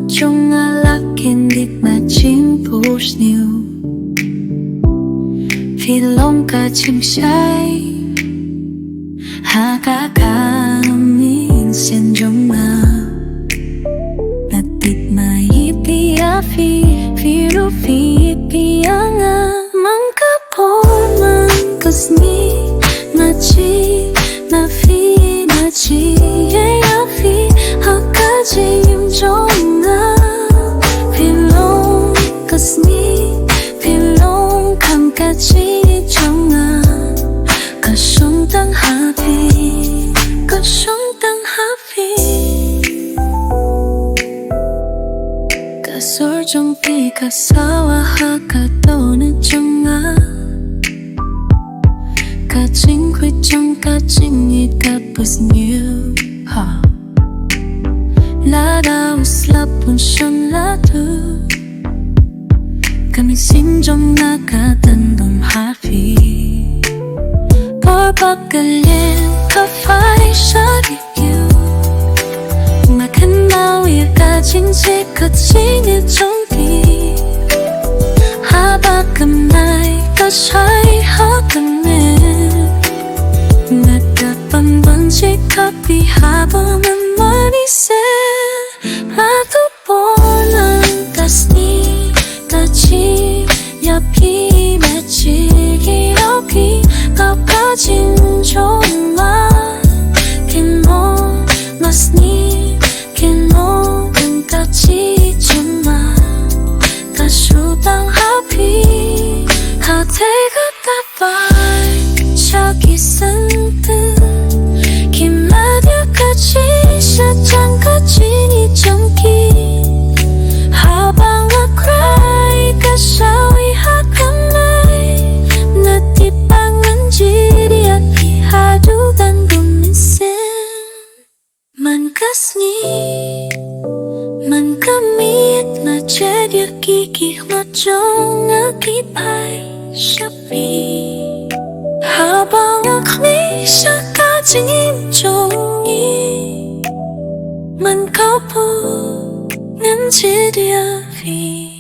chung là kiên định mà chim push nhiều vì lòng cả chim say hạ cả mình xin trong mà là tịt mà yipia fi ru fi yipia nga mang ka po man kasni na chi na fi na chi ya fi hạ chim trong nga fi long kasni fi long kam ka chi trong nga ka sung tang happy ka sung tang happy ka sur trong pi ka sawa ha ka to na trong nga ka chinh khuyết trong ka chinh nhị ka bus nhiều ha la da usla pun shon la tu kami sin trong na ka tan dum happy por pagkalien ka phải sát yêu mà khăn nào yêu ka chính chỉ ka chỉ như trong tim ha ba cầm này ka sai ha cầm nè ngặt cả bần bần chỉ ka bị ha bo mình mới đi xe là tu bona kasni ka chi ya pi me chi ya pi ka pa chin chong ma kin mo masni kin mo ka chi chong ma ka shu tang happy ha te ka vai cha ki san tu kim ma dia ka chi sha chang ka chi ni chang ki ha bang a cry ka sao i ha kam nai na ti bang an ji dia ki ha du dan dum min sen man kasni man kamit na che dia ki ma chong a ki pai shapi ha bang a kni sha ka jin chong i man cao po ngắn chia dia vì